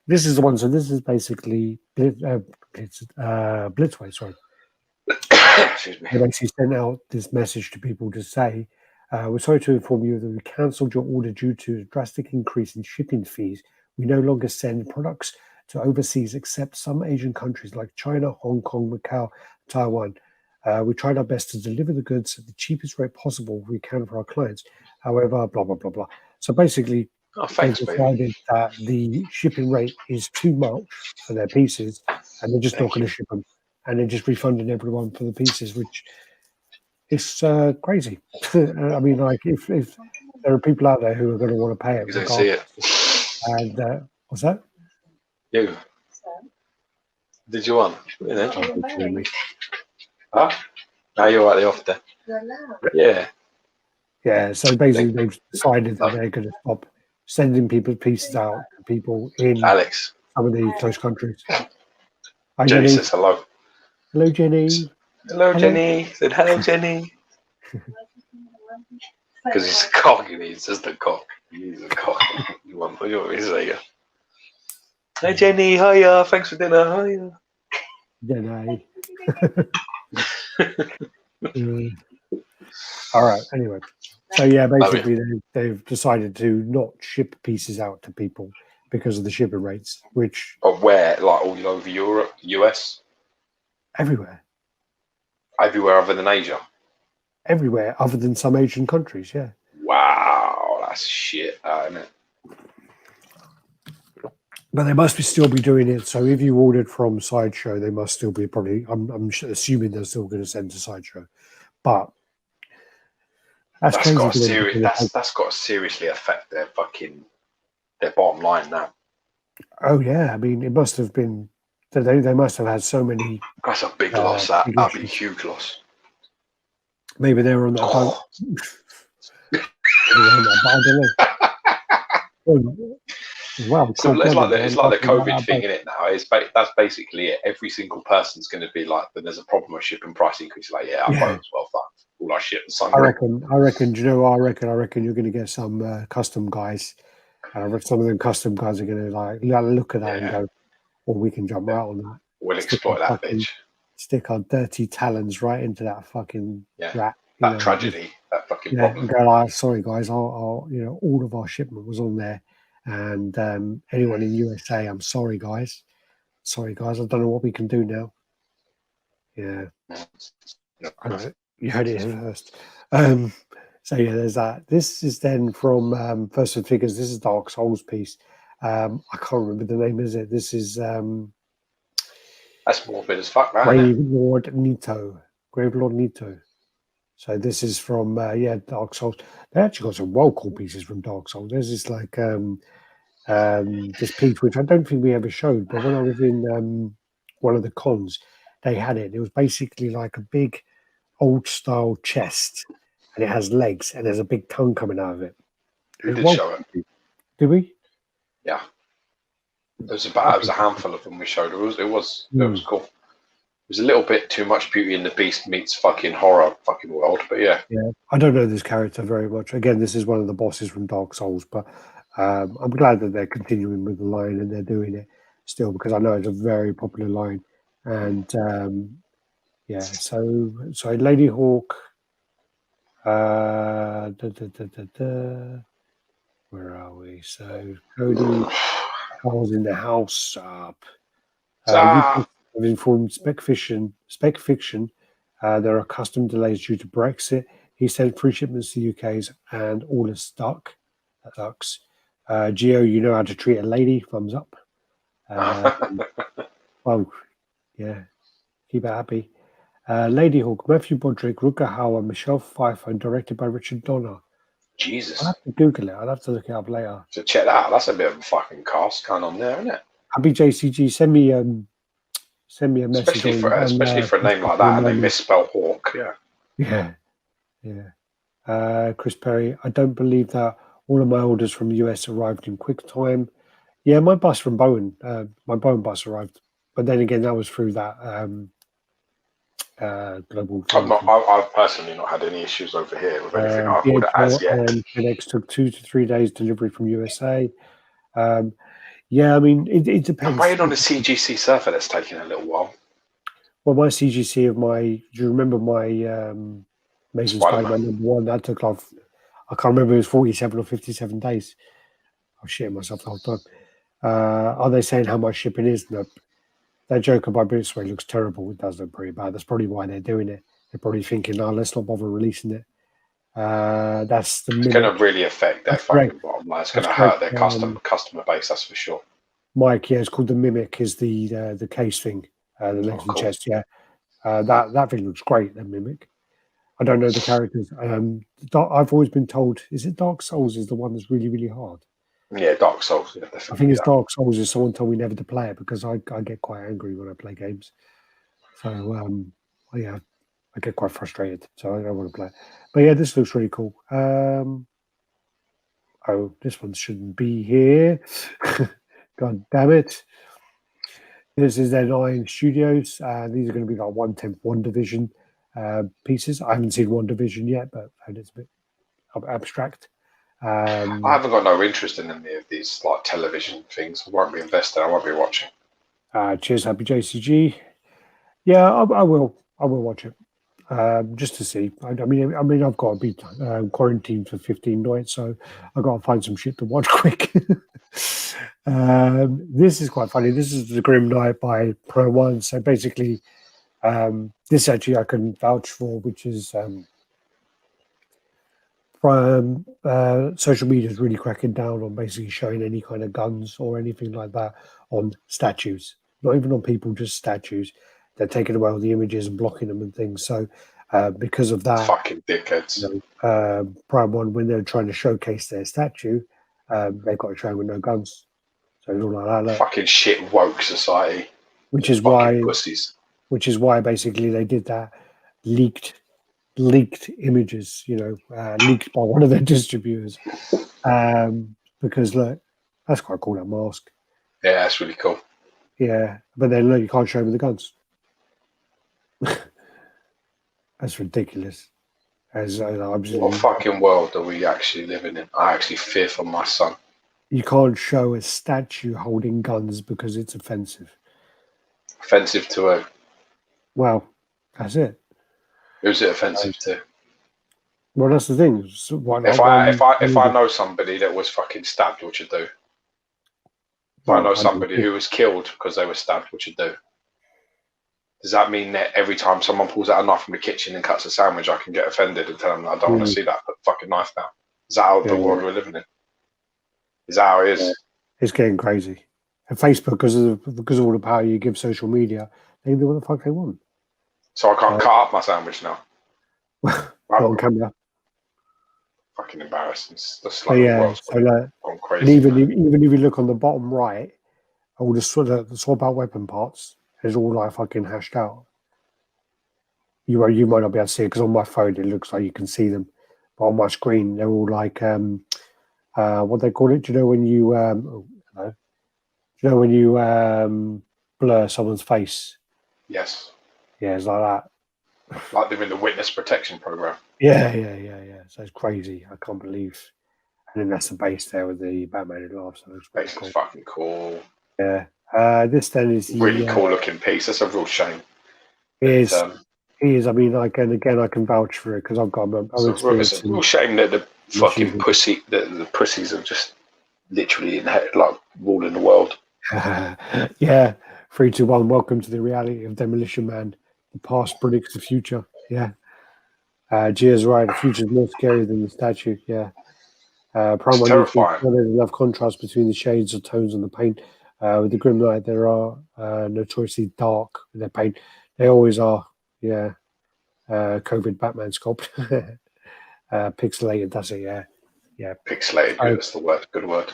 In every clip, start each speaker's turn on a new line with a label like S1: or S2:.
S1: This is the one. So this is basically Blitzway. Sorry.
S2: Excuse me.
S1: They basically sent out this message to people to say, we're sorry to inform you that we cancelled your order due to a drastic increase in shipping fees. We no longer send products to overseas except some Asian countries like China, Hong Kong, Macau, Taiwan. We tried our best to deliver the goods at the cheapest rate possible we can for our clients. However, blah, blah, blah, blah. So basically, they've decided that the shipping rate is too much for their pieces and they're just not going to ship them. And they're just refunding everyone for the pieces, which is crazy. I mean, like, if there are people out there who are going to want to pay it,
S2: you don't see it.
S1: And what's that?
S2: You. Did you want? Huh? No, you're right. They're off there. Yeah.
S1: Yeah. So basically, they've decided that they're going to stop sending people pieces out to people in
S2: Alex.
S1: some of the close countries.
S2: Jenny says hello.
S1: Hello, Jenny.
S2: Hello, Jenny. Said hello, Jenny. Because he's a cock, and he's just a cock. He's a cock. You want to say? Hey, Jenny. Hiya. Thanks for dinner. Hiya.
S1: Jenny. All right. Anyway, so yeah, basically they've decided to not ship pieces out to people because of the shipping rates, which
S2: where, like all over Europe, US,
S1: everywhere
S2: other than Asia,
S1: everywhere other than some Asian countries. Yeah.
S2: Wow, that's shit, isn't it?
S1: But they must still be doing it. So if you ordered from Sideshow, they must still be probably. I'm assuming they're still going to send to Sideshow, but that's crazy.
S2: That's got to seriously affect their bottom line now.
S1: Oh yeah, I mean it must have been. They must have had so many.
S2: That's a big loss. That'd be a huge loss.
S1: Maybe they were on that boat. I don't know. Well,
S2: so it's like the COVID thing in it now. That's basically it. Every single person's going to be like, when there's a problem with shipping price increase, like, our boat's well fucked. All our shit.
S1: I reckon. Do you know what I reckon? I reckon you're going to get some custom guys. Some of them custom guys are going to like look at that and go, "Well, we can jump out on that.
S2: We'll exploit that bitch.
S1: Stick our dirty talons right into that fucking rat.
S2: That tragedy. That fucking problem.
S1: And go like, sorry guys, all of our shipment was on there. And anyone in USA, I'm sorry, guys. I don't know what we can do now. Yeah. I know. You heard it here first. So, yeah, there's that. This is then from First and Figures. This is Dark Souls piece. I can't remember the name, is it? This is...
S2: that's morbid as fuck, man.
S1: Gravelord Nito. So this is from, Dark Souls. They actually got some well cool pieces from Dark Souls. There's this, like... this piece, which I don't think we ever showed, but when I was in one of the cons, they had it. It was basically like a big old style chest, and it has legs, and there's a big tongue coming out of it.
S2: We did show it.
S1: Did we?
S2: Yeah. It was a handful of them we showed. It was cool. It was a little bit too much Beauty and the Beast meets fucking horror fucking world, but yeah.
S1: Yeah. I don't know this character very much. Again, this is one of the bosses from Dark Souls, but I'm glad that they're continuing with the line and they're doing it still, because I know it's a very popular line. And so Lady Hawk. Where are we? So Cody was in the house up. I've informed Spec Fiction. There are custom delays due to Brexit. He sent free shipments to the UK's and all is stuck. That sucks. Geo, you know how to treat a lady. Thumbs up. Well, yeah. Keep it happy. Lady Hawk, Matthew Broderick, Rutger Hauer, Michelle Pfeiffer, and directed by Richard Donner.
S2: Jesus.
S1: I'll have to Google it. I'll have to look it up later.
S2: So check that out. That's a bit of a fucking cast going on there, isn't it?
S1: Happy JCG, send me a message.
S2: Especially for a name like that, and they misspell Hawk. Yeah.
S1: Chris Perry, I don't believe that all of my orders from the US arrived in quick time. Yeah, my bus from Bowen, my Bowen bus arrived. But then again, that was through that global.
S2: I've personally not had any issues over here with anything I've ordered as yet.
S1: FedEx took 2 to 3 days delivery from USA. Yeah, I mean, it
S2: I'm
S1: depends.
S2: waiting on the CGC surfer that's taking a little while.
S1: Well, my CGC of my, do you remember my Amazing Spider-Man #1? That took like, I can't remember, it was 47 or 57 days. I'm shitting myself the whole time. Are they saying how much shipping is? No. That Joker by Bruceway looks terrible. It does look pretty bad. That's probably why they're doing it. They're probably thinking, "Oh, let's not bother releasing it." That's the
S2: It's going to really affect their fucking bottom line. It's going to hurt their customer base, that's for sure.
S1: Mike, yeah, it's called the Mimic. Is the case thing, the legs and chest? Yeah, that thing looks great. The Mimic. I don't know the characters. I've always been told, is it Dark Souls is the one that's really, really hard?
S2: Yeah, Dark Souls. Yeah,
S1: I think it's Dark Souls. Is someone told me never to play it because I get quite angry when I play games. So yeah, I get quite frustrated. So I don't want to play it. But yeah, this looks really cool. Oh, this one shouldn't be here. God damn it. This is their 9 studios. These are going to be like 1/10 One Division pieces. I haven't seen One Division yet, but it's a bit abstract.
S2: I haven't got no interest in any of these like television things. I won't be invested. I won't be watching.
S1: Cheers, happy JCG. Yeah, I will watch it just to see. I mean, I've got to be quarantined for 15 nights, so I've got to find some shit to watch quick. This is quite funny. This is the Grim Knight by Pro One. So basically, this actually I can vouch for, which is social media is really cracking down on basically showing any kind of guns or anything like that on statues, not even on people, just statues. They're taking away all the images and blocking them and things. So because of that,
S2: fucking dickheads.
S1: Prime One, when they're trying to showcase their statue, they've got to show with no guns. So it's all like that. Look.
S2: Fucking shit woke society.
S1: Which is why basically they did that leaked images, leaked by one of their distributors. Because look, that's quite cool, that mask.
S2: Yeah, that's really cool.
S1: Yeah, but then look, you can't show them the guns. That's ridiculous.
S2: What fucking world are we actually living in? I actually fear for my son.
S1: You can't show a statue holding guns because it's offensive.
S2: Offensive to who?
S1: Well, that's it.
S2: Who's it offensive to?
S1: Well, that's the thing. So
S2: if I know somebody that was fucking stabbed, what you do? If I know somebody who was killed because they were stabbed, what you do? Does that mean that every time someone pulls out a knife from the kitchen and cuts a sandwich, I can get offended and tell them I don't want to see that? Put the fucking knife down. Is that how the world we're living in? Is that how it is?
S1: It's getting crazy. And Facebook, because of all the power you give social media, they can do what the fuck they want.
S2: So I can't cut up my sandwich now.
S1: Not on camera.
S2: Fucking embarrassing. That's like the world's gone crazy.
S1: And even if you look on the bottom right, all the swap out weapon parts is all like fucking hashed out. You might not be able to see it because on my phone it looks like you can see them, but on my screen they're all like what they call it. Do you know when you blur someone's face?
S2: Yes.
S1: Yeah, it's like that.
S2: Like they're in the witness protection program.
S1: Yeah. So it's crazy. I can't believe. And then that's the base there with the Batman who laughs. So it's
S2: base is fucking cool.
S1: Yeah. This then is
S2: really cool looking piece. That's a real shame.
S1: It is. I mean, I can vouch for it because I've got.
S2: It's a real shame that the fucking the pussies are just literally ruling the world.
S1: Yeah. 3, 2, 1. Welcome to the reality of Demolition Man. The past predicts the future. Yeah. Gia's right. The future is more scary than the statue. Yeah.
S2: It's terrifying.
S1: There's enough contrast between the shades or tones on the paint. With the Grim Knight, there are notoriously dark in their paint. They always are. Yeah. COVID Batman sculpt. Pixelated, that's it. Yeah.
S2: Pixelated. That's the word. Good word.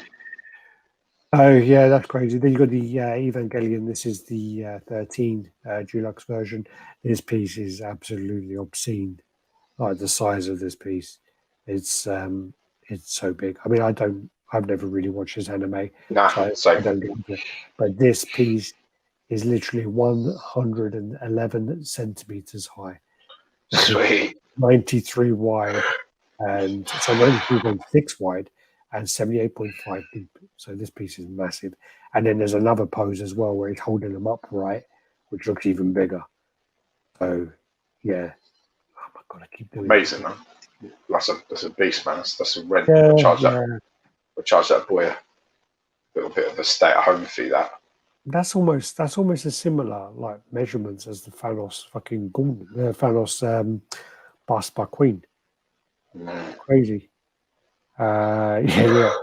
S1: Oh yeah, that's crazy. Then you got the Evangelion. This is the 13 deluxe version. This piece is absolutely obscene. Like the size of this piece, it's so big. I mean, I've never really watched this anime. So I don't get it. But this piece is literally 111 centimeters high.
S2: Sweet.
S1: 93 wide, and so 93.6 wide. and 78.5 deep. So this piece is massive. And then there's another pose as well where he's holding them upright, which looks even bigger. So, yeah. Oh my God, I keep doing
S2: amazing, man. That's a beast, man. That's a rent.
S1: Yeah,
S2: We'll charge that boy a little bit of a stay-at-home fee.
S1: That's almost a similar like measurements as the Thanos fucking gauntlet, the Thanos bust by Queen. Crazy. Yeah.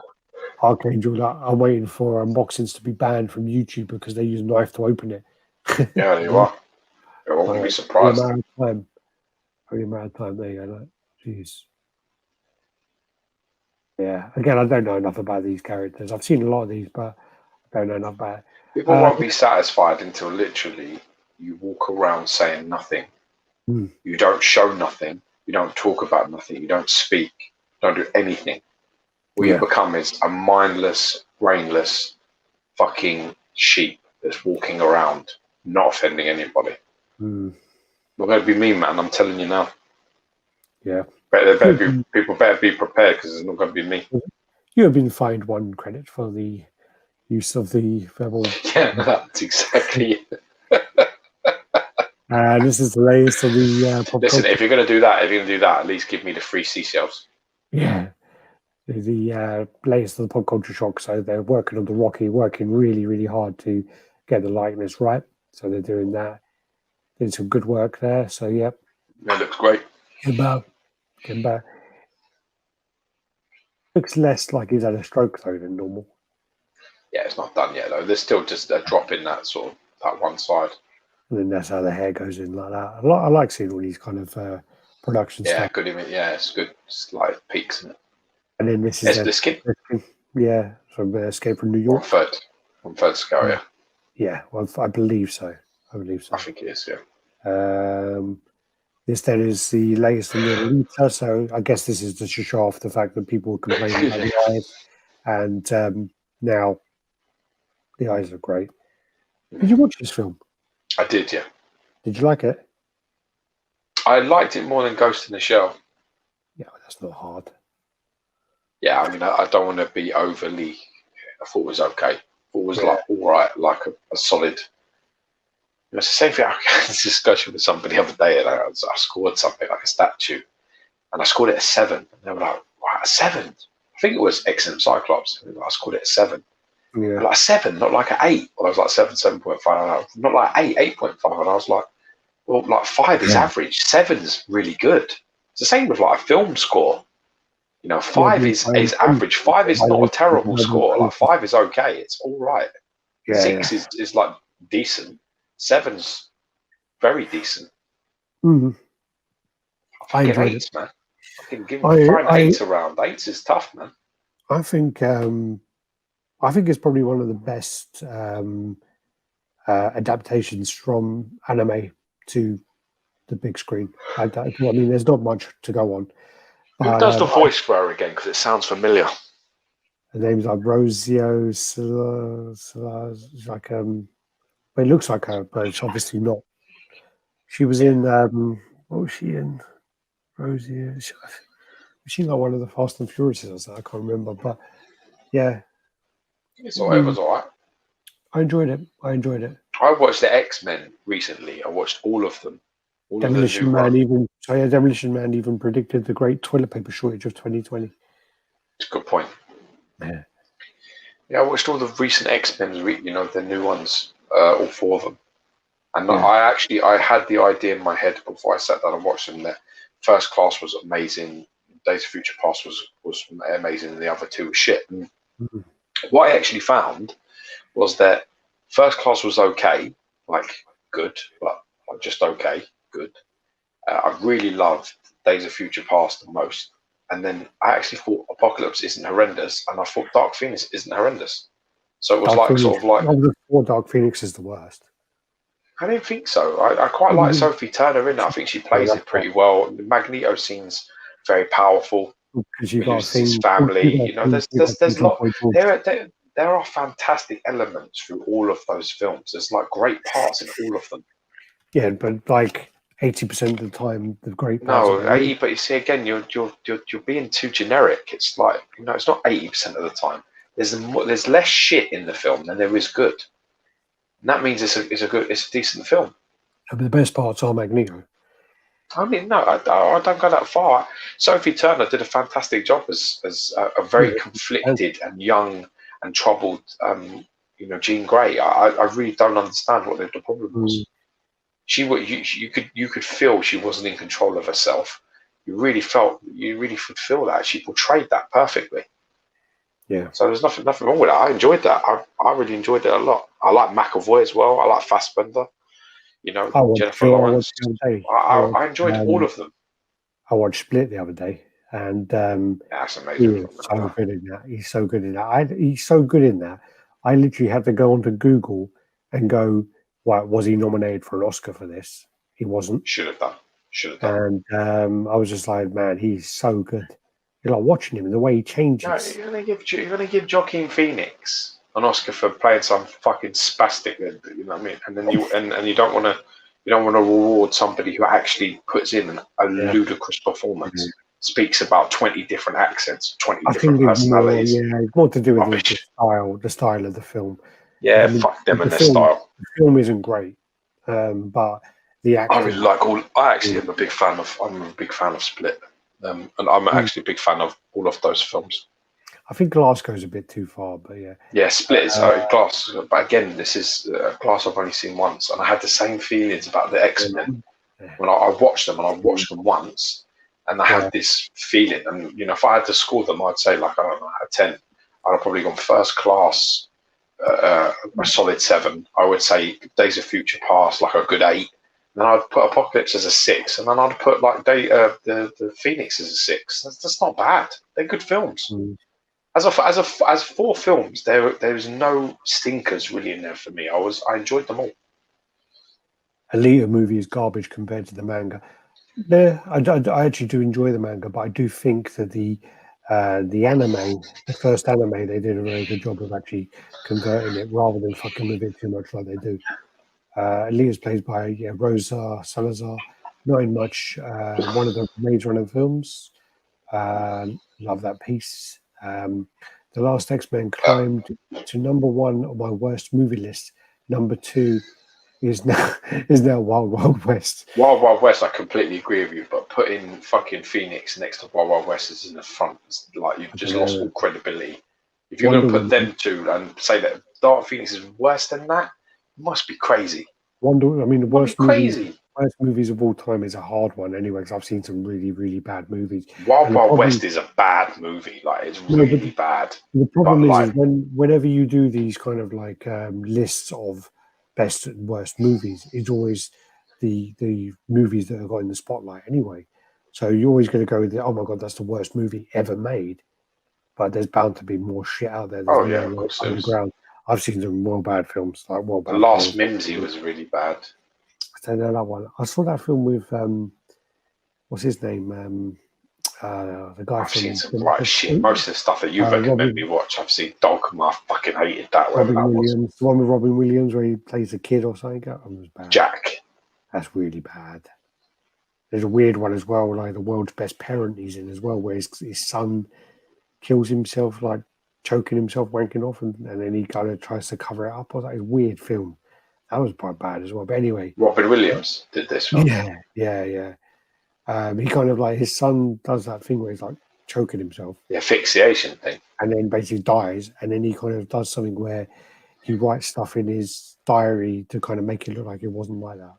S1: Archangel, I'm waiting for unboxings to be banned from YouTube because they use a knife to open it.
S2: Yeah, you are. I won't be surprised.
S1: Only a matter of time. There you go. Jeez. Yeah. Again, I don't know enough about these characters. I've seen a lot of these, but I don't know enough about it.
S2: People won't be satisfied until literally you walk around saying nothing. You don't show nothing. You don't talk about nothing. You don't speak. Don't do anything. What you become is a mindless, brainless fucking sheep that's walking around, not offending anybody. Not going to be me, man. I'm telling you now.
S1: Yeah.
S2: People better be prepared because it's not going to be me.
S1: You have been fined 1 credit for the use of the verbal.
S2: Yeah, that's exactly it.
S1: This is the latest of the pop
S2: Listen,
S1: culture.
S2: if you're going to do that, at least give me the free seashells.
S1: Yeah. The latest of the pop culture shock. So they're working on the Rocky, working really, really hard to get the likeness right. So they're doing that. Doing some good work there. So, yep.
S2: It looks great.
S1: Get back. Looks less like he's had a stroke, though, than normal.
S2: Yeah, it's not done yet, though. There's still just a drop in that sort of that one side.
S1: And then that's how the hair goes in like that. I like seeing all these kind of production stuff.
S2: Yeah, good image. Yeah, it's good. It's like peaks in it.
S1: And then this is
S2: the skin.
S1: Yeah, from Escape from New York.
S2: On third scale, yeah.
S1: Yeah, well, I believe so. I
S2: think it is, yeah.
S1: This then is the latest in the Lolita, so I guess this is to show off the fact that people were complaining about the eyes, and now the eyes are great. Did you watch this film?
S2: I did, yeah.
S1: Did you like it?
S2: I liked it more than Ghost in the Shell.
S1: Yeah, that's not hard.
S2: Yeah, I mean, I don't want to be overly. I thought it was okay. I thought it was like all right, like a solid. It's the same thing. I had this discussion with somebody the other day, and I scored something like a statue, and I scored it a 7. And they were like, "Wow, a 7?" I think it was Excellent Cyclops. I scored it a 7.
S1: Yeah.
S2: Like a 7, not like an 8. Well, I was like 7, 7.5. Not like 8, 8.5. And I was like, well, like 5 is average. 7's really good. It's the same with like a film score. 5 is average. 5 is not a terrible score. Like 5 is okay. It's all right. 6 is like decent. 7's very decent.
S1: I enjoyed
S2: 8s, man. Fucking give 8s around. 8s is tough, man.
S1: I think it's probably one of the best adaptations from anime to the big screen. I mean, there's not much to go on.
S2: Who does the voice for her again? Because it sounds familiar.
S1: Her name's like Rosio. Like but it looks like her, but it's obviously not. She was in what was she in? Rosio. Was she like one of the Fast and Furious or something? I can't remember, but yeah.
S2: It was all right.
S1: I enjoyed it.
S2: I watched the X-Men recently. I watched all of them.
S1: Demolition Man even predicted the great toilet paper shortage of 2020.
S2: It's a good point.
S1: Yeah.
S2: Yeah, I watched all the recent X-Men, the new ones, all 4 of them. And I had the idea in my head before I sat down and watched them that First Class was amazing, Days of Future Past was amazing, and the other 2 were shit. And what I actually found was that First Class was okay, like good, but just okay, good. I really loved Days of Future Past the most. And then I actually thought Apocalypse isn't horrendous, and I thought Dark Phoenix isn't horrendous. So it was
S1: of the 4, Dark Phoenix is the worst.
S2: I didn't think so. I quite like Sophie Turner in it. I think she plays it pretty well. The Magneto scene's very powerful.
S1: Because you got
S2: his family. There's a lot. There are fantastic elements through all of those films. There's like great parts in all of them.
S1: Yeah, but like 80% of the time the great parts.
S2: No, 80. But you see, again, you're being too generic. It's like, it's not 80% of the time. There's less shit in the film than there is good. And that means it's a decent film.
S1: But the best parts are Magneto.
S2: I mean, no, I don't go that far. Sophie Turner did a fantastic job as a very conflicted and young and troubled, Jean Grey. I really don't understand what the problem was. You could feel she wasn't in control of herself. You really could feel that she portrayed that perfectly.
S1: Yeah.
S2: So there's nothing wrong with it. I enjoyed that. I really enjoyed it a lot. I like McAvoy as well. I like Fassbender. Jennifer Lawrence. I enjoyed all of them.
S1: I watched Split the other day, and
S2: that's amazing.
S1: He is so good in that. He's so good in that. He's so good in that. I literally had to go onto Google and go, "Why was he nominated for an Oscar for this?" He wasn't.
S2: Should have done.
S1: And I was just like, "Man, he's so good." You're like watching him and the way he changes.
S2: No, you're gonna give Joaquin Phoenix an Oscar for playing some fucking spastic, you know what I mean? And then you don't want to reward somebody who actually puts in a ludicrous performance, speaks about 20 different accents, 20 different personalities.
S1: It's more to do with the style of the film.
S2: Yeah, fuck them and their style.
S1: The film isn't great, but the acting.
S2: I really like all. I actually am a big fan of Split, and I'm actually a big fan of all of those films.
S1: I think Glass goes a bit too far, but yeah.
S2: Yeah, Split is Glass. But again, this is Glass I've only seen once, and I had the same feelings about the X-Men when I watched them, and I watched them once, and I had this feeling. And if I had to score them, I'd say like, I don't know, a 10. I'd have probably gone First Class, a solid 7. I would say Days of Future Past like a good 8. And then I'd put Apocalypse as a 6, and then I'd put like the Phoenix as a 6. That's not bad. They're good films. As 4 films, there is no stinkers really in there for me. I enjoyed them all.
S1: Alita movie is garbage compared to the manga. Yeah, I actually do enjoy the manga, but I do think that the anime, the first anime, they did a very good job of actually converting it rather than fucking with it too much like they do. Alita's played by Rosa Salazar. Not in much. One of the Maze Runner films. Love that piece. The Last X-Men climbed to number 1 on my worst movie list. Number 2 is now Wild Wild West.
S2: Wild Wild West, I completely agree with you, but putting fucking Phoenix next to Wild Wild West is in the front. It's like you've just lost all credibility. If you're going to put them two and say that Dark Phoenix is worse than that, you must be crazy.
S1: The worst movies of all time is a hard one anyway, because I've seen some really, really bad movies.
S2: Wild Wild West is a bad movie. Like, it's really bad.
S1: The problem is whenever you do these kind of like lists of best and worst movies, it's always the movies that are got in the spotlight anyway. So you're always going to go with oh my god, that's the worst movie ever made. But there's bound to be more shit out there.
S2: Of course.
S1: Underground. I've seen some well bad films. The
S2: Last Mimsy was really bad.
S1: I don't know that one. I saw that film with what's his name? The guy.
S2: I've seen some right shit. Most of the stuff that you've recommended me watch, I've seen Dogma. I fucking hated that one.
S1: The one with Robin Williams where he plays a kid or something. That one was bad.
S2: Jack.
S1: That's really bad. There's a weird one as well, like The World's Best Parent he's in as well, where his son kills himself, like choking himself, wanking off, and then he kind of tries to cover it up. It's a weird film. That was quite bad as well. But anyway,
S2: Robin Williams did this film.
S1: Yeah. He kind of like his son does that thing where he's like choking himself.
S2: The asphyxiation thing.
S1: And then basically dies. And then he kind of does something where he writes stuff in his diary to kind of make it look like it wasn't like that.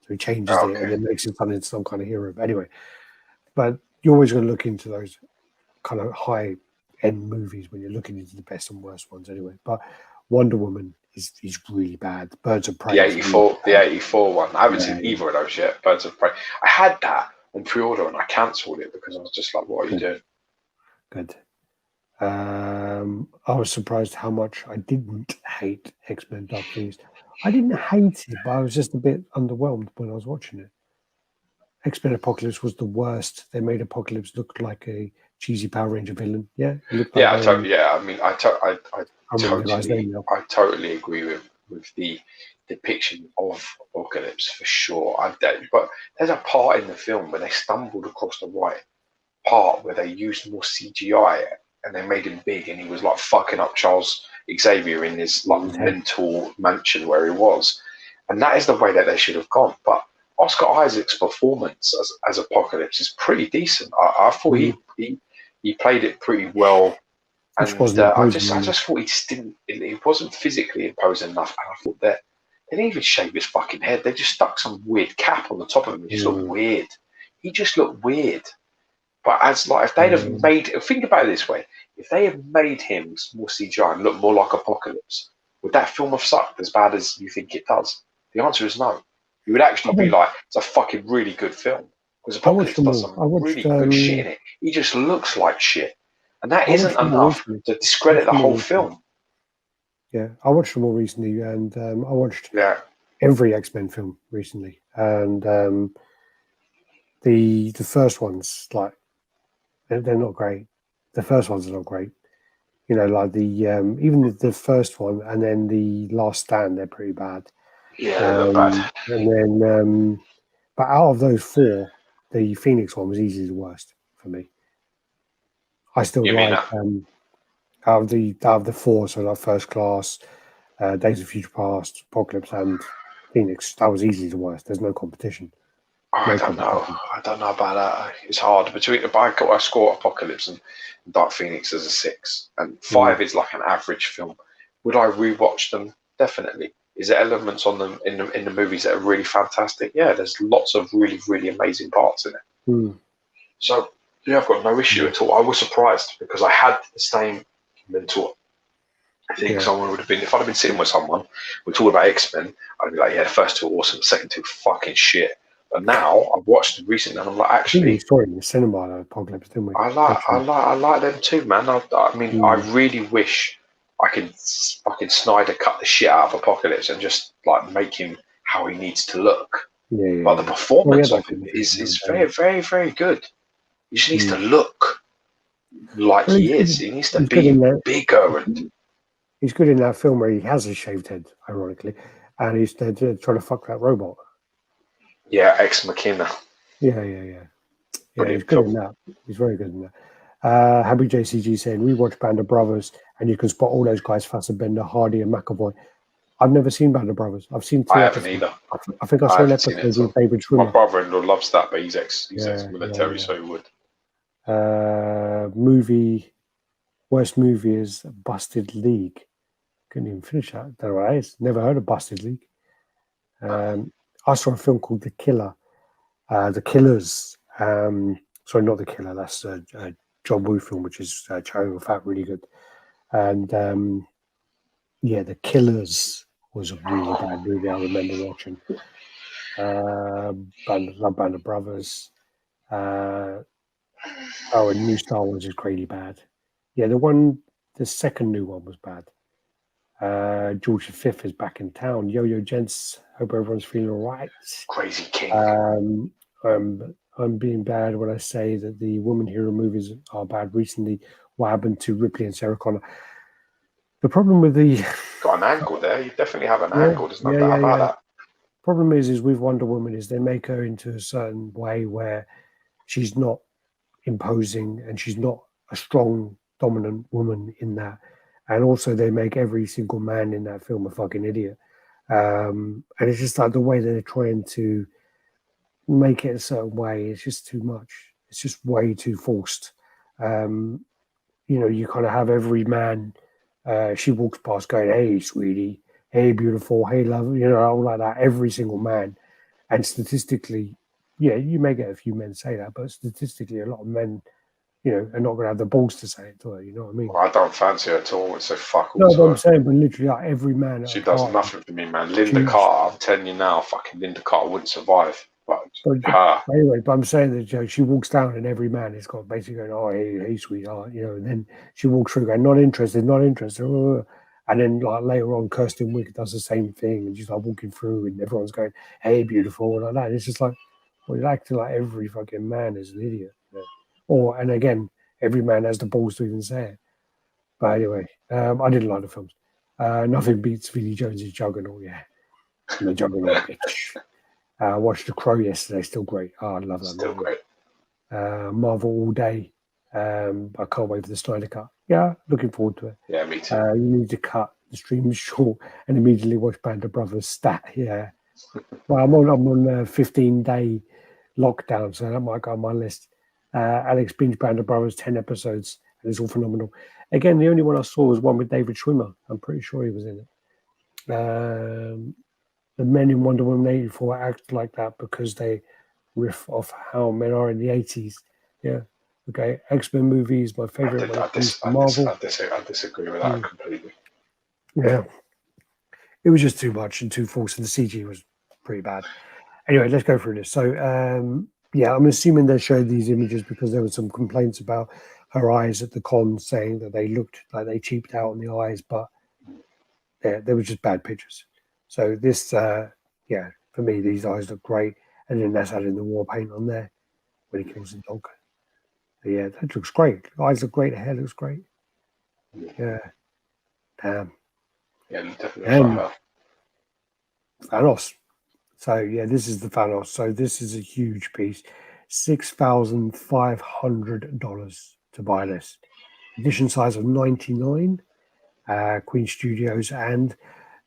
S1: So he changes it and then makes it into some kind of hero. But anyway, but you're always going to look into those kind of high-end movies when you're looking into the best and worst ones anyway. But Wonder Woman is really bad. Birds of Prey.
S2: The 84 one. I haven't seen either of those yet. Birds of Prey. I had that on pre-order and I cancelled it because I was just like, what are you doing?
S1: Good. I was surprised how much I didn't hate X-Men Dark Phoenix. I didn't hate it, but I was just a bit underwhelmed when I was watching it. X-Men Apocalypse was the worst. They made Apocalypse look like a cheesy Power Ranger villain. Yeah,
S2: I totally agree with with the depiction of Apocalypse for sure. But there's a part in the film where they stumbled across the right part where they used more CGI and they made him big, and he was like fucking up Charles Xavier in his like mental mansion where he was, and that is the way that they should have gone. But Oscar Isaac's performance as Apocalypse is pretty decent. I thought he played it pretty well, and I just thought he just didn't. He wasn't physically imposing enough, and I thought that they didn't even shave his fucking head. They just stuck some weird cap on the top of him. It just looked weird. He just looked weird. But as like if they'd have made, think about it this way: if they had made him more CGI and look more like Apocalypse, would that film have sucked as bad as you think it does? The answer is no. You would actually be like, it's a fucking really good film because Apocalypse does some really good shit in it. He just looks like shit, and that isn't enough to discredit the whole film.
S1: Yeah, I watched them all recently, and I watched every X-Men film recently, and the first ones, like, they're not great. The first ones are not great. You know, like even the first one and then the Last Stand, they're pretty bad.
S2: Yeah, they're bad.
S1: And then, but out of those four, the Phoenix one was easily the worst for me. I still like out of the four, so like First Class, Days of Future Past, Apocalypse, and Phoenix. That was easily the worst. There's no competition.
S2: I don't know. I don't know about that. It's hard. I score Apocalypse and Dark Phoenix as a 6, and 5 is like an average film. Would I rewatch them? Definitely. Is there elements on them in the movies that are really fantastic? Yeah, there's lots of really, really amazing parts in it. So yeah, I've got no issue at all. I was surprised because I had the same mental. I think someone would have been, if I'd have been sitting with someone, we're talking about X-Men, I'd be like, yeah, the first 2 are awesome, the second 2 fucking shit. But now I've watched them recently, and I'm like, actually,
S1: we saw it in the cinema, Apocalypse, didn't we?
S2: I like them too, man. I mean, I really wish I could fucking Snyder cut the shit out of Apocalypse and just like make him how he needs to look. But the performance of him is very, very, very good. He just needs to look like he is. He needs to be bigger. And
S1: he's good in that film where he has a shaved head, ironically, and he's trying to fuck that robot.
S2: Yeah, Ex Machina.
S1: Yeah. He's good in that. He's very good in that. Happy JCG saying, rewatch Band of Brothers and you can spot all those guys, Fassbender, Hardy and McAvoy. I've never seen Band of Brothers. I've seen 2
S2: I haven't either.
S1: I think I saw an episode with David Schwimmer.
S2: My brother-in-law loves that, but he's ex-military, so he would.
S1: Worst movie is Busted League. Couldn't even finish that. Don't know what that is. Never heard of Busted League. I saw a film called The Killer. The Killers. Sorry, not The Killer. That's a John Woo film, which is Chow Fat, really good. And The Killers was a really bad movie. I remember watching. Band of Brothers. And New Star Wars is really bad. Yeah, the second new one was bad. George V is back in town. Yo, gents. Hope everyone's feeling all right.
S2: Crazy King.
S1: I'm being bad when I say that the woman hero movies are bad recently. What happened to Ripley and Sarah Connor? The problem with
S2: got an angle there. You definitely have an angle. There's no doubt about that.
S1: Problem is with Wonder Woman is they make her into a certain way where she's not imposing and she's not a strong, dominant woman in that. And also they make every single man in that film a fucking idiot. And it's just like the way that they're trying to make it a certain way. It's just too much. It's just way too forced. You kind of have every man, she walks past going, hey, sweetie, hey, beautiful, hey, love, all like that, every single man. And statistically, you may get a few men say that, but statistically, a lot of men, are not going to have the balls to say it to her, you know what I mean?
S2: Well, I don't fancy her at all. It's so fuck all.
S1: No, but I'm saying, but literally, like, every man.
S2: She does nothing for me, man. Linda Carter, I'm telling you now, fucking Linda Carter wouldn't survive. But
S1: anyway, but I'm saying that she walks down and every man is got basically going, oh, hey, sweetheart, and then she walks through going, not interested. And then like later on, Kirsten Wiig does the same thing and she's like walking through and everyone's going, hey, beautiful, and like that. It's just like, well, you're acting like every fucking man is an idiot. And again, every man has the balls to even say it. But anyway, I didn't like the films. Nothing beats Vinnie Jones's Juggernaut, yeah. I'm a Juggernaut bitch. Watched The Crow yesterday, still great. Oh, I love that
S2: Still
S1: movie.
S2: great.
S1: Marvel all day. I can't wait for the Snyder Cut. Yeah, looking forward to it.
S2: Yeah, me too.
S1: You need to cut the stream short and immediately watch Band of Brothers stat. Yeah. Well, I'm on a 15-day lockdown, so that might go on my list. Alex binge Band of Brothers, 10 episodes, and it's all phenomenal. Again, the only one I saw was one with David Schwimmer. I'm pretty sure he was in it. The men in Wonder Woman 84 act like that because they riff off how men are in the 80s. Yeah. Okay. X-Men movies, my favorite when it comes to Marvel.
S2: I disagree with that completely.
S1: Yeah. It was just too much and too forced, and the CG was pretty bad. Anyway, let's go through this. So, yeah, I'm assuming they showed these images because there were some complaints about her eyes at the con, saying that they looked like they cheaped out on the eyes, but they were just bad pictures. So this, yeah, for me, these eyes look great. And then that's adding the war paint on there when he kills the dog. But yeah, that looks great. The eyes look great. The hair looks great. Yeah. Damn.
S2: Yeah, definitely.
S1: And Thanos. So yeah, this is the Thanos. So this is a huge piece. $6,500 to buy this. Edition size of 99. Queen Studios, and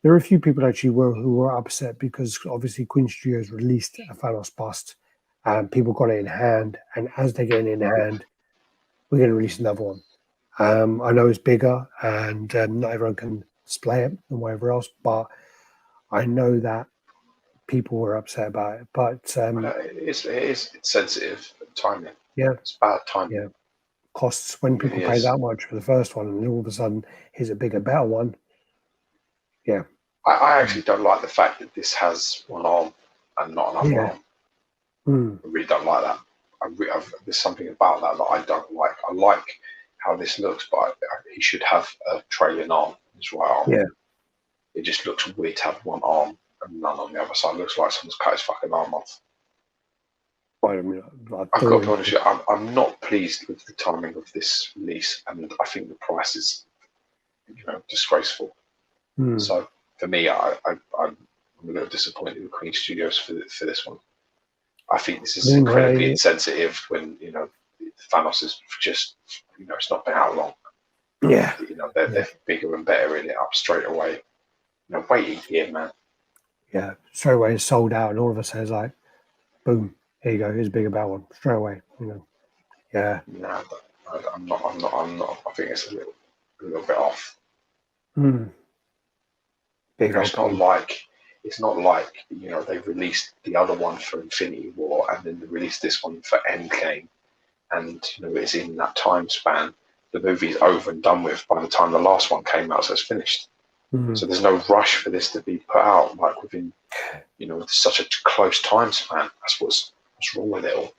S1: there are a few people actually who were upset because obviously Queen Studios released a Thanos bust and people got it in hand, and as they're getting it in hand, we're going to release another one. I know it's bigger and not everyone can display it and whatever else, but I know that people were upset about it. But
S2: it's sensitive timing.
S1: Yeah,
S2: it's bad timing.
S1: Yeah, costs when people pay that much for the first one, and all of a sudden here's a bigger, better one. Yeah,
S2: I actually don't like the fact that this has one arm and not another arm. I really don't like that. There's something about that I don't like. I like how this looks, but he should have a trailing arm, his right arm.
S1: Yeah.
S2: It just looks weird to have one arm and none on the other side. It looks like someone's cut his fucking arm off.
S1: Right, I mean,
S2: I've got to be honest with you, I'm not pleased with the timing of this release, and I think the price is, disgraceful. So for me, I'm a little disappointed with Queen Studios for this one. I think this is incredibly insensitive when Thanos is just it's not been out long.
S1: Yeah,
S2: they're bigger and better in it up straight away. Wait a year, man.
S1: Yeah, straight away it's sold out, and all of us says like, boom, here you go, here's a bigger better one straight away. Yeah.
S2: No, I'm not. I think it's a little bit off. It's not like they released the other one for Infinity War and then they released this one for Endgame, and it's in that time span. The movie's over and done with by the time the last one came out, so it's finished. So there's no rush for this to be put out like within such a close time span. That's what's wrong with it all.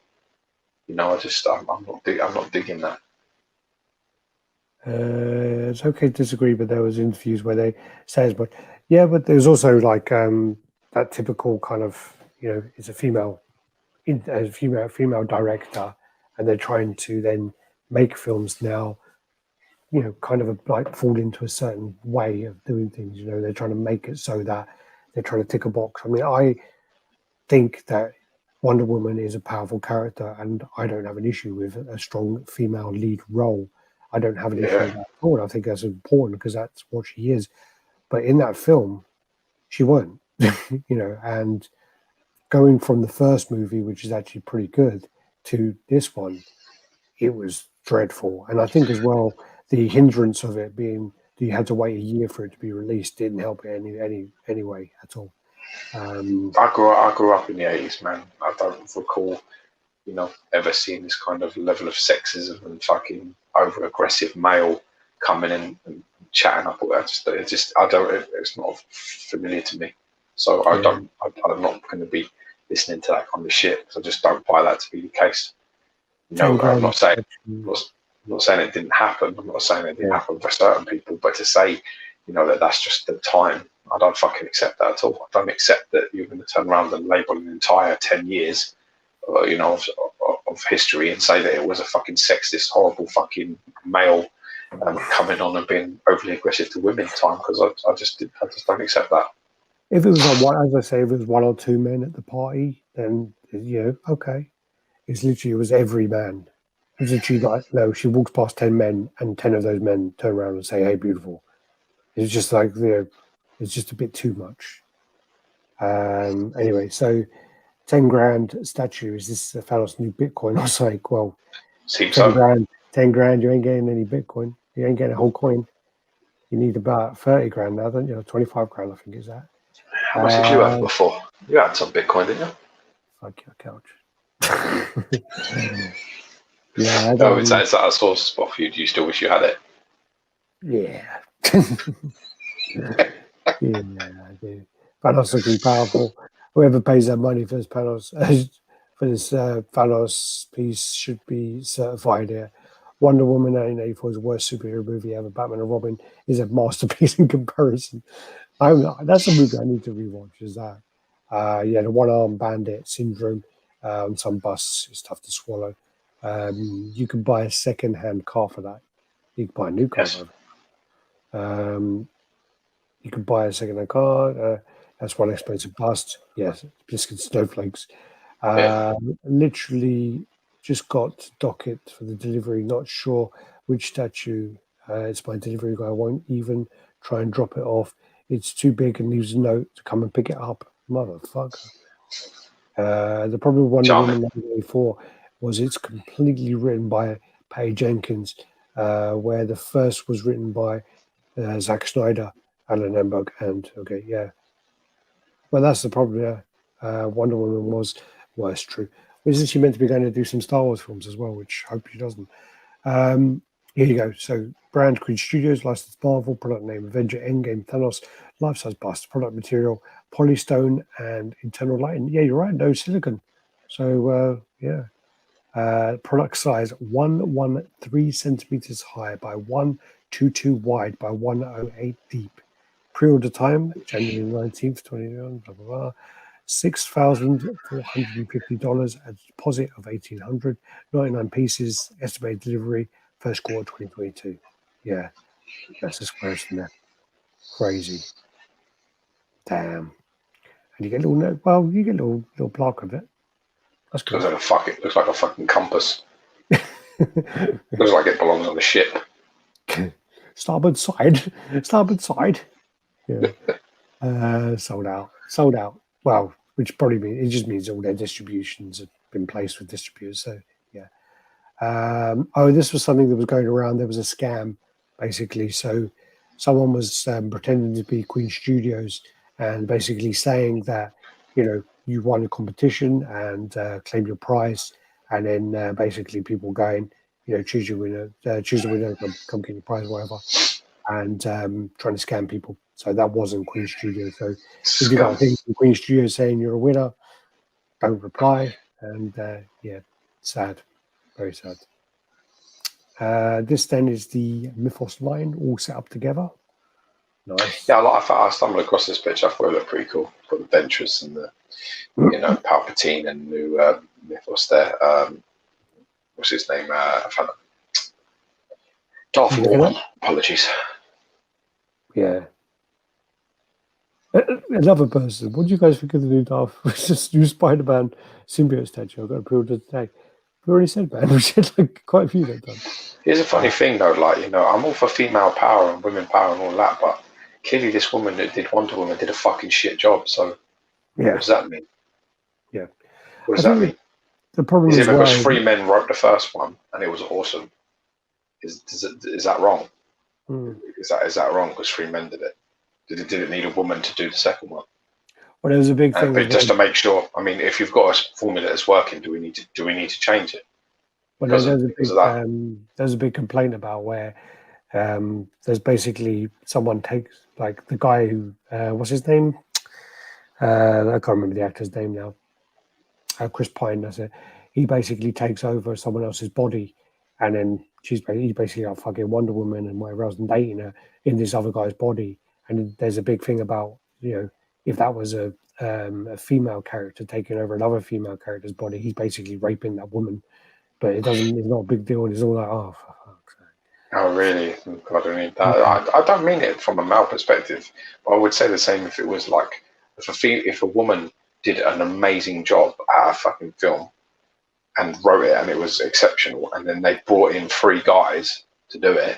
S2: I'm not digging that.
S1: It's okay to disagree, but there was interviews where they say as much. Yeah, but there's also like that typical kind of it's a female director, and they're trying to then make films now, kind of like fall into a certain way of doing things. They're trying to make it so that they're trying to tick a box. I mean, I think that Wonder Woman is a powerful character, and I don't have an issue with a strong female lead role. I don't have an issue with that at all. I think that's important because that's what she is. But in that film, she weren't, and going from the first movie, which is actually pretty good, to this one, it was dreadful. And I think as well, the hindrance of it being that you had to wait a year for it to be released didn't help it anyway at all.
S2: I grew up in the 80s, man. I don't recall, ever seeing this kind of level of sexism and fucking over aggressive male coming in and chatting up. It's not familiar to me. So I'm not going to be listening to that kind of shit. I just don't buy that to be the case. I'm not saying it didn't happen. I'm not saying it didn't happen for certain people, but to say, that's just the time, I don't fucking accept that at all. I don't accept that you're going to turn around and label an entire 10 years, of history and say that it was a fucking sexist, horrible fucking male coming on and being overly aggressive to women time, because I just don't accept that.
S1: If it was like one, as I say, if it was one or two men at the party, then okay. It was every man. It was literally like, no, she walks past 10 men and 10 of those men turn around and say, "Hey, beautiful." It's just like it's just a bit too much. Anyway, so 10 grand statue, is this Thanos' new Bitcoin? I was like, well,
S2: Seems
S1: 10
S2: so.
S1: grand, 10 grand, you ain't getting any Bitcoin. You ain't getting a whole coin. You need about 30 grand now, don't you? 25 grand, I think, is that.
S2: How much did you have before? You had some Bitcoin, didn't you?
S1: Fuck your couch. Yeah.
S2: Is that a source spot for you? Do you still wish you had it?
S1: Yeah. Yeah, I do. Thanos looking powerful. Whoever pays that money for this Thanos piece should be certified here. Wonder Woman 1984 is the worst superhero movie ever. Batman and Robin is a masterpiece in comparison. That's a movie I need to rewatch. Is that? The one-armed bandit syndrome on some bus is tough to swallow. You can buy a second-hand car for that. You can buy a new car.
S2: Yes.
S1: You can buy a second-hand car. That's one expensive bust. Yes, biscuit snowflakes. Literally just got docket for the delivery. Not sure which statue. It's my delivery guy. I won't even try and drop it off. It's too big and leaves a note to come and pick it up. Motherfucker. The problem with Wonder Woman 1984 was it's completely written by Patty Jenkins, where the first was written by Zack Snyder, Alan Emberg, and well, that's the problem. Yeah, Wonder Woman was true. Isn't she meant to be going to do some Star Wars films as well? Which I hope she doesn't. Here you go. So, brand Queen Studios, licensed Marvel, product name Avenger Endgame Thanos, life size bust, product material polystone and internal lighting. Yeah, you're right. No silicon. So product size 113 centimeters high by 122 wide by 108 deep. Pre-order time January 19th, 2021. Blah blah blah. $6,450. A deposit of $1,800. 99 pieces. Estimated delivery first quarter 2022. Yeah, that's a squares from there. Crazy. Damn. And you get a little note. Well, you get a little plaque of it. That's good.
S2: Looks like a fucking compass. Looks like it belongs on the ship.
S1: Starboard side. Yeah. Sold out. Well, which probably means it just means all their distributions have been placed with distributors. So yeah. This was something that was going around. There was a scam, basically. So someone was pretending to be Queen Studios and basically saying that you won a competition and claim your prize, and then basically people going, choose the winner, come get your prize, whatever, and trying to scam people. So that wasn't Queen Studios. So if you got a thing from Queen Studios saying you're a winner, don't reply. And sad, very sad. This then is the Mythos line all set up together. Nice.
S2: Yeah, I stumbled across this picture. I thought it looked pretty cool. Got the Ventress and the Palpatine and new Mythos there. What's his name? Darth Maul. Apologies.
S1: Yeah. Another person. What do you guys think of the new Darth? It's just new Spider-Man symbiote statue. I've got a pre-order today. We already said, man. We said quite a few that time. Here's
S2: a funny thing, though. I'm all for female power and women power and all that, but clearly this woman that did Wonder Woman did a fucking shit job. So what does that mean?
S1: Yeah.
S2: What does that mean?
S1: The problem is
S2: because 3 men wrote the first one and it was awesome. Is that wrong? Is that wrong because 3 men did it? Did it need a woman to do the second one?
S1: Well, there was a big thing.
S2: But just to make sure, I mean, if you've got a formula that's working, do we need to change it?
S1: Well, there's a big complaint about where there's basically someone takes the guy who what's his name? I can't remember the actor's name now. Chris Pine, that's it. He basically takes over someone else's body, and then he's basically like fucking Wonder Woman and whatever else, and dating her in this other guy's body. And there's a big thing about if that was a female character taking over another female character's body, he's basically raping that woman. But it's not a big deal. It's all like, oh, for fuck's sake.
S2: Oh, really? I don't mean that. I don't mean it from a male perspective, but I would say the same if it was like if a woman did an amazing job at a fucking film and wrote it and it was exceptional, and then they brought in 3 guys to do it,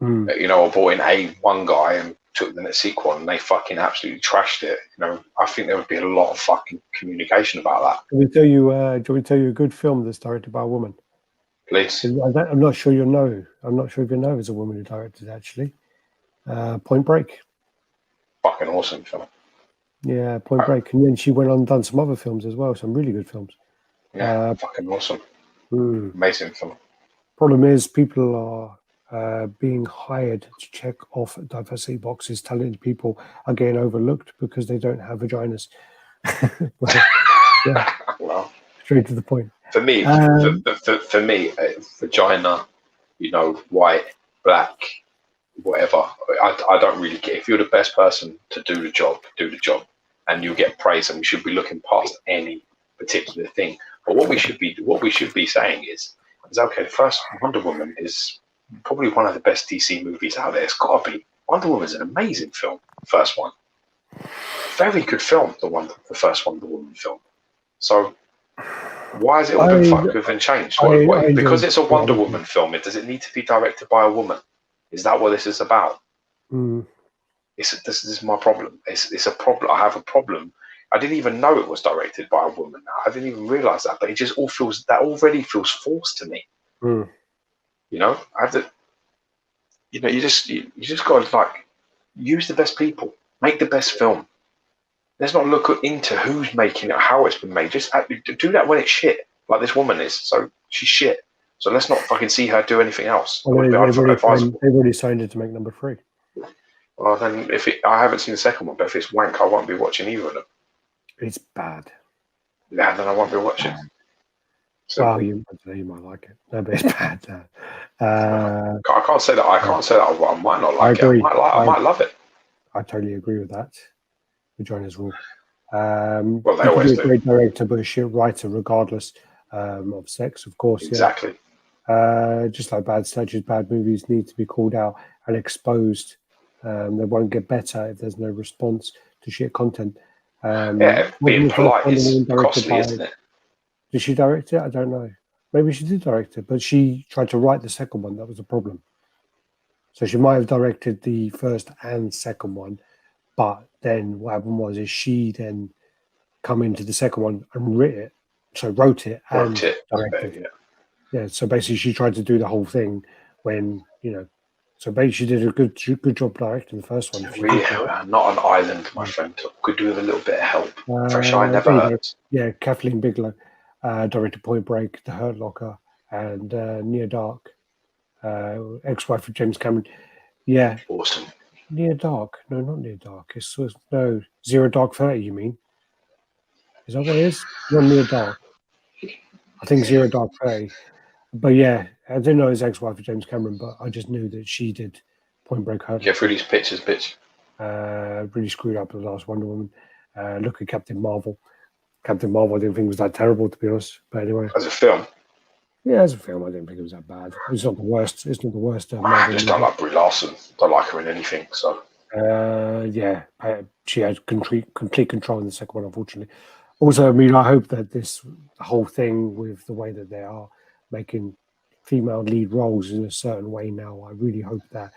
S2: you know, or brought in one guy and took the sequel and they fucking absolutely trashed it. You know, I think there would be a lot of fucking communication about that.
S1: Let me tell you. Do you want me to tell you a good film that's directed by a woman?
S2: Please.
S1: I'm not sure you'll know. I'm not sure if you know it's a woman who directed it, actually. Point Break.
S2: Fucking awesome film.
S1: Yeah, Point Break. And then she went on and done some other films as well, some really good films.
S2: Yeah, fucking awesome. Amazing film.
S1: Problem is, people are being hired to check off diversity boxes. Talented people are getting overlooked because they don't have vaginas. Yeah.
S2: Well,
S1: straight to the point.
S2: For me, for me, vagina, you know, white, black, whatever. I don't really care. If you're the best person to do the job, and you'll get praise. And we should be looking past any particular thing. But what we should be saying is okay. The first Wonder Woman is probably one of the best DC movies out there. It's got to be. Wonder Woman's an amazing film. First one, very good film. The first Wonder Woman film. So why has it all been fucked with and changed? Because it's a Wonder Woman film, does it need to be directed by a woman? Is that what this is about? This is my problem. It's a problem. I have a problem. I didn't even know it was directed by a woman. I didn't even realize that, but it just already feels forced to me. You know, you just got to like use the best people, make the best film. Let's not look into who's making it, how it's been made. Just do that when it's shit, like this woman is. So she's shit. So let's not fucking see her do anything else.
S1: Well, they've already signed it to make number 3.
S2: Well, then I haven't seen the second one, but if it's wank, I won't be watching either of them.
S1: It's bad.
S2: Yeah, then I won't be watching. So,
S1: well, you might like it. No, but it's bad.
S2: I can't say that. I might not like it. I might love it.
S1: I totally agree with that. Vaginas rule.
S2: Well, they always do.
S1: A great director, but a shit writer, regardless of sex, of course.
S2: Exactly.
S1: Yeah. Just like bad statues, bad movies need to be called out and exposed. They won't get better if there's no response to shit content.
S2: Being polite is costly, isn't it?
S1: Did she direct it? I don't know. Maybe she did direct it, but she tried to write the second one. That was the problem. So she might have directed the first and second one, but then what happened is she then come into the second one and wrote it and directed it. Yeah, so basically she tried to do the whole thing when, so basically she did a good job directing the first one.
S2: Really, not an island, my friend. Could do with a little bit of help. Fresh eye never hurts.
S1: Yeah, Kathleen Bigelow directed Point Break, The Hurt Locker, and Near Dark, ex-wife of James Cameron. Yeah.
S2: Awesome.
S1: Near Dark. No, not Near Dark. No, Zero Dark 30, you mean? Is that what it is? Not Near Dark. I think Zero Dark 30. But yeah, I didn't know his ex-wife of James Cameron, but I just knew that she did Point Break.
S2: Get through these pictures, bitch.
S1: Really screwed up the last Wonder Woman. Look at Captain Marvel. Captain Marvel I didn't think was that terrible, to be honest. But anyway.
S2: As a film?
S1: Yeah, as a film, I didn't think it was that bad. It's not the worst. It's not the worst.
S2: I just don't like Brie Larson. Don't like her in anything. So.
S1: Yeah, she had complete control in the second one, unfortunately. Also, I mean, I hope that this whole thing with the way that they are making female lead roles in a certain way now, I really hope that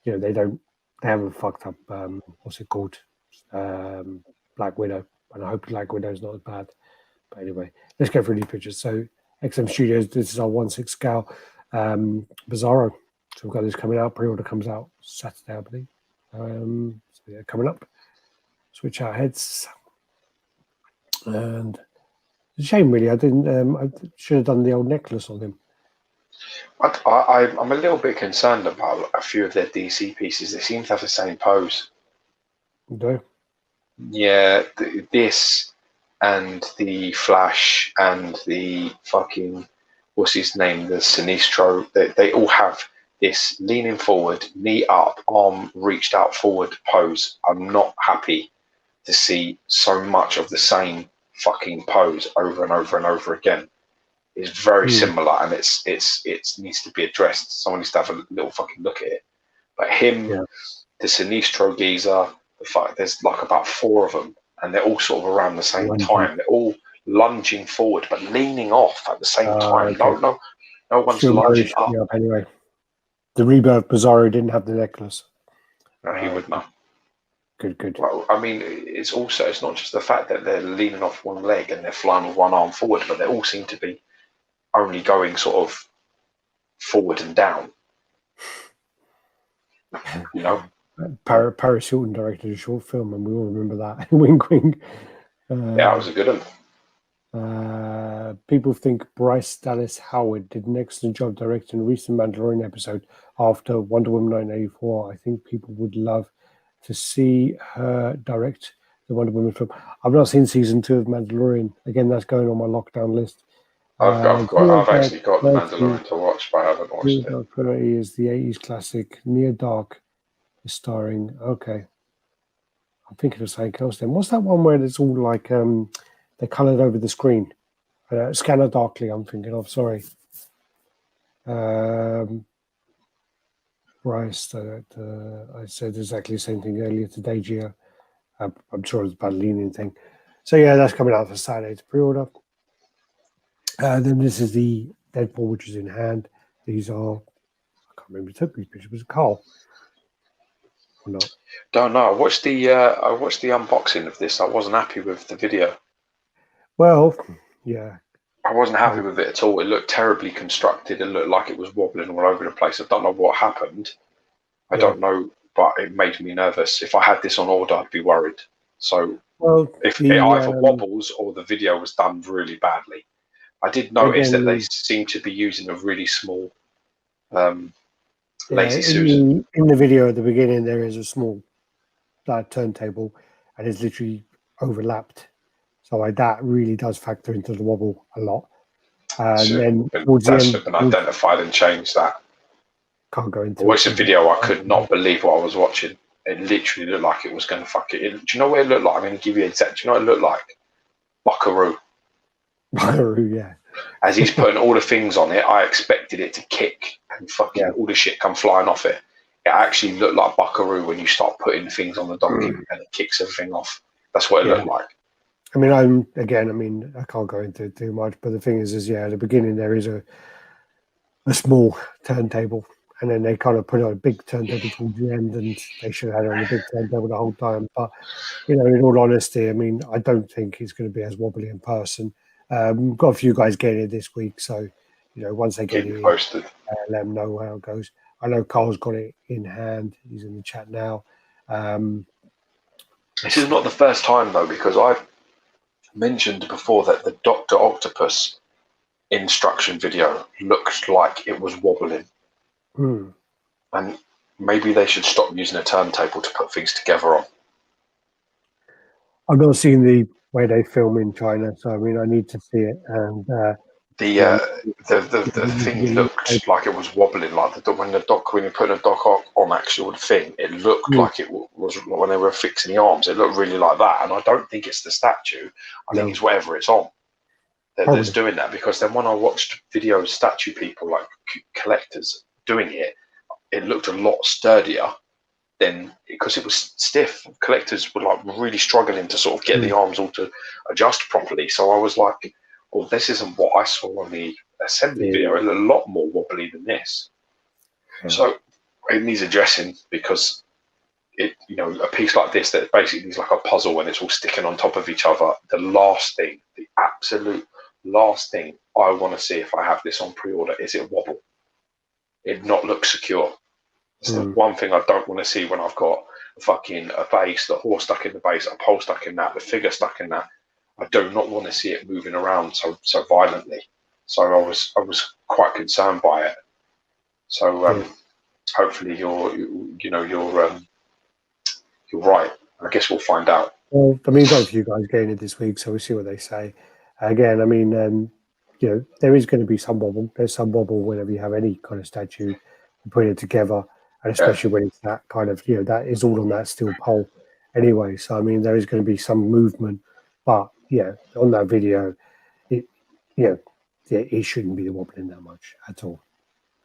S1: they haven't fucked up. What's it called? Black Widow. And I hope Black Widow's not as bad. But anyway, let's go through these pictures. So XM Studios, this is our 1/6 scale Bizarro. So we've got this coming out. Pre-order comes out Saturday, I believe. So yeah, coming up. Switch our heads. And it's a shame, really. I should have done the old necklace on him.
S2: I'm a little bit concerned about a few of their DC pieces. They seem to have the same pose.
S1: Do?
S2: Yeah, this and the Flash and the fucking, what's his name, the Sinestro, they all have this leaning forward, knee up, arm reached out forward pose. I'm not happy to see so much of the same fucking pose over and over and over again. is very similar, and it needs to be addressed. Someone needs to have a little fucking look at it. But him, the Sinistro geezer, there's like about 4 of them, and they're all sort of around the same time. They're all lunging forward, but leaning off at the same time. Okay. No one's lunging up.
S1: Anyway, the Rebirth Bizarro didn't have the necklace.
S2: No, he would know.
S1: Good.
S2: Well, I mean, it's not just the fact that they're leaning off one leg and they're flying with one arm forward, but they all seem to be only going sort of forward and down. You know?
S1: Paris Hilton directed a short film, and we all remember that. Wink, wink.
S2: That was a good one.
S1: People think Bryce Dallas Howard did an excellent job directing a recent Mandalorian episode after Wonder Woman 1984. I think people would love to see her direct the Wonder Woman film. I've not seen season 2 of Mandalorian. Again, that's going on my lockdown list.
S2: I've actually got the Mandalorian to watch, but I haven't watched it.
S1: Dark 30 is the 80s classic. Near Dark is starring. Okay. I'm thinking of something else then. What's that one where it's all like they're coloured over the screen? Scanner Darkly, I'm thinking of. Sorry. Bryce, I said exactly the same thing earlier today, Gio. I'm sure it's about a leaning thing. So, yeah, that's coming out for Saturday to pre-order. Then this is the Deadpool, which is in hand. These are, I can't remember who took these pictures. Was it Carl? Or not?
S2: Don't know. I watched the unboxing of this. I wasn't happy with the video.
S1: Well, yeah.
S2: I wasn't happy with it at all. It looked terribly constructed. It looked like it was wobbling all over the place. I don't know what happened. I don't know, but it made me nervous. If I had this on order, I'd be worried. So if it either wobbles or the video was done really badly. I did notice that they seem to be using a really small Lazy Susan.
S1: In the video at the beginning, there is a small turntable, and it's literally overlapped. So that really does factor into the wobble a lot. Then
S2: that should have been identified and changed that.
S1: Can't go into.
S2: I watched the video. I could not believe what I was watching. It literally looked like it was going to fuck it. Do you know what it looked like? I'm going to give you exact. Do you know what it looked like? Buckaroo.
S1: Buckaroo, yeah.
S2: As he's putting all the things on it, I expected it to kick and fucking all the shit come flying off it. It actually looked like Buckaroo when you start putting things on the donkey and it kicks everything off. That's what it looked like.
S1: I mean, I can't go into it too much, but the thing is at the beginning there is a small turntable, and then they kind of put a big turntable towards the end, and they should have had it on the big turntable the whole time. But, in all honesty, I mean, I don't think it's going to be as wobbly in person. We've got a few guys getting it this week, so, once they get it,
S2: posted.
S1: Let them know how it goes. I know Carl's got it in hand. He's in the chat now.
S2: This is not the first time, though, because I've mentioned before that the Dr. Octopus instruction video looked like it was wobbling. And maybe they should stop using a turntable to put things together on.
S1: I've not seen the way they film in China, so I mean, I need to see it. And
S2: the thing looked like it was wobbling, like when you're putting a dock on actual thing, it looked like it was when they were fixing the arms. It looked really like that, and I don't think it's the statue. I think it's whatever it's on that's doing that. Because then when I watched videos, statue people like collectors doing it, it looked a lot sturdier than because it was stiff. Collectors were like really struggling to sort of get the arms all to adjust properly. So I was like, "Oh, this isn't what I saw on the assembly video. It's a lot more wobbly than this." So it needs addressing because it, a piece like this that basically is like a puzzle and it's all sticking on top of each other. The absolute last thing I want to see if I have this on pre-order is it wobble. It not look secure. It's the one thing I don't want to see when I've got a base, the horse stuck in the base, a pole stuck in that, the figure stuck in that. I do not want to see it moving around so violently. So I was quite concerned by it. So hopefully you're right. I guess we'll find out.
S1: Well, I mean, got a few guys getting it this week, so we'll see what they say. Again, I mean, there is going to be some wobble. There's some wobble whenever you have any kind of statue and put it together, and especially when it's that kind of, that is all on that steel pole anyway. So, I mean, there is going to be some movement. But, on that video, the it shouldn't be wobbling that much at all.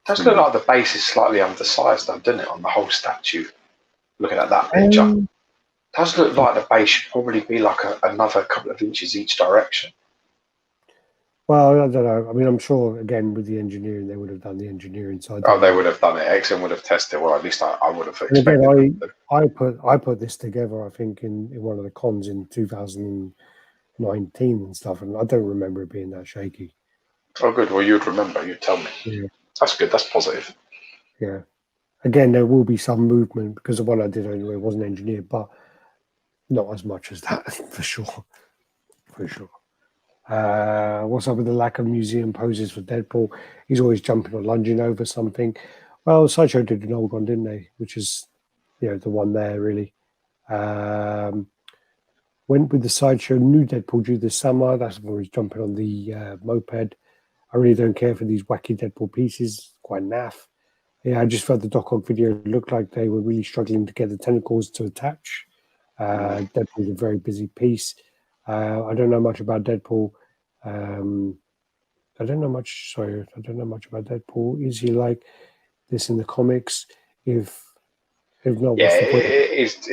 S2: It does look like the base is slightly undersized, though, doesn't it, on the whole statue? Looking at that picture, it does look like the base should probably be like another couple of inches each direction.
S1: Well, I don't know. I mean, I'm sure, again, with the engineering, they would have done the engineering side.
S2: Oh, they would have done it. XM would have tested. Well, at least I would have expected.
S1: Again, I put this together, I think, in one of the cons in 2019 and stuff, and I don't remember it being that shaky.
S2: Oh, good. Well, you'd remember. You'd tell me.
S1: Yeah.
S2: That's good. That's positive.
S1: Yeah. Again, there will be some movement because the one I did anyway wasn't engineered, but not as much as that, for sure. For sure. What's up with the lack of museum poses for Deadpool? He's always jumping or lunging over something. Well, Sideshow did an old one, didn't they? Which is, the one there, really. Went with the Sideshow new Deadpool due this summer. That's when he's jumping on the moped. I really don't care for these wacky Deadpool pieces. Quite naff. Yeah, I just felt the Doc Ock video looked like they were really struggling to get the tentacles to attach. Deadpool's a very busy piece. I don't know much about Deadpool. I don't know much about Deadpool. Is he like this in the comics? If not,
S2: yeah, it's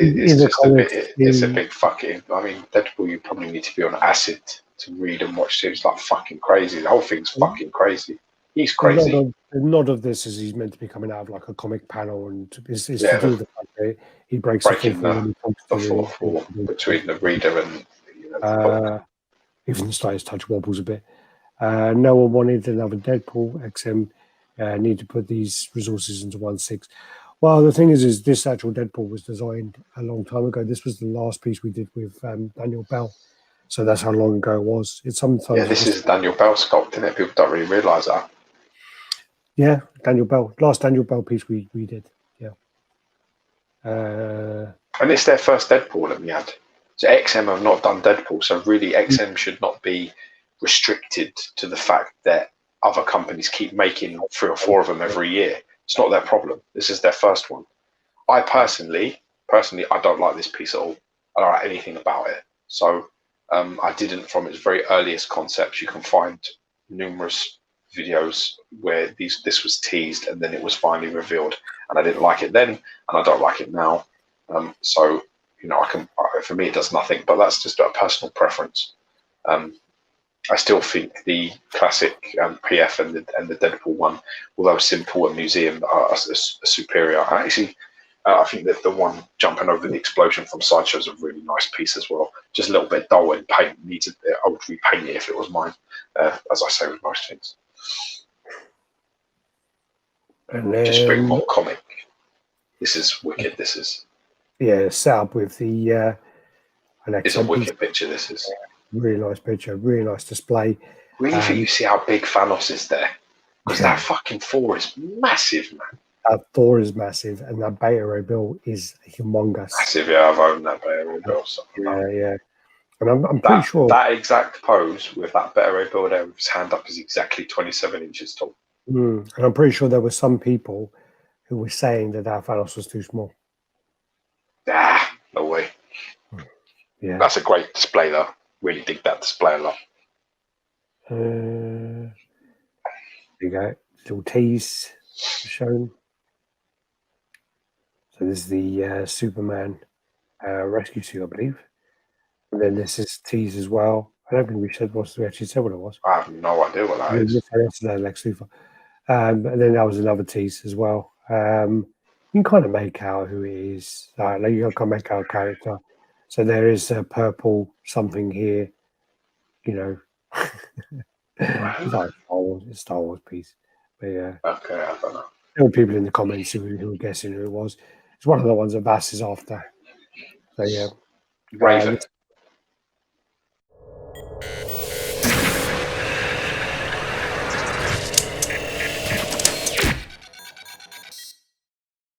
S2: a big fucking. I mean, Deadpool, you probably need to be on acid to read and watch it. It's like fucking crazy. The whole thing's fucking crazy. He's crazy.
S1: The nod of this is he's meant to be coming out of like a comic panel, and it's to do with the fact that he breaks
S2: breaking the fourth wall between the reader and
S1: even the slightest touch wobbles a bit. No one wanted another Deadpool. XM need to put these resources into 1/6. Well, the thing is this actual Deadpool was designed a long time ago. This was the last piece we did with Daniel Bell. So that's how long ago it was. It's sometimes
S2: this is Daniel Bell sculpting it. People don't really realise that.
S1: Yeah, Daniel Bell. Last Daniel Bell piece we did. Yeah.
S2: And it's their first Deadpool that we had. So XM have not done Deadpool. So really XM should not be restricted to the fact that other companies keep making 3 or 4 of them every year. It's not their problem. This is their first one. I personally, I don't like this piece at all. I don't like anything about it. So I didn't, from its very earliest concepts, you can find numerous videos where this was teased and then it was finally revealed, and I didn't like it then and I don't like it now. So for me it does nothing, but that's just a personal preference. I still think the classic PF and the Deadpool one, although simple and museum, are superior. Actually, I think that the one jumping over the explosion from Sideshow is a really nice piece as well. Just a little bit dull in paint. I would repaint it if it was mine, as I say with most things.
S1: And then,
S2: just bring more comic. This is wicked. This is
S1: set up with the.
S2: It's a wicked picture. This is
S1: really nice picture. Really nice display.
S2: Really think you see how big Thanos is there, because that fucking Thor is massive, man.
S1: That Thor is massive, and that Beta Ray Bill is humongous.
S2: Massive, yeah. I've owned that Beta Ray Bill.
S1: Yeah. And I'm pretty sure
S2: that exact pose with that Beta Ray Bill there with his hand up is exactly 27 inches tall.
S1: And I'm pretty sure there were some people who were saying that Thanos was too small.
S2: No way.
S1: Yeah.
S2: That's a great display, though. Really dig that display a lot.
S1: There you go. Little tease shown. So this is the Superman rescue suit, I believe. And then this is tease as well. I don't think we actually said what it was.
S2: I have no idea what that is.
S1: Lex Luthor. And then that was another tease as well. You can kind of make out who it is. Like you can make out a character. So there is a purple something here. It's like a Star Wars piece. But yeah.
S2: Okay, I don't know.
S1: There were people in the comments who were guessing who it was. It's one of the ones that Vass is after. So yeah.
S2: Raven.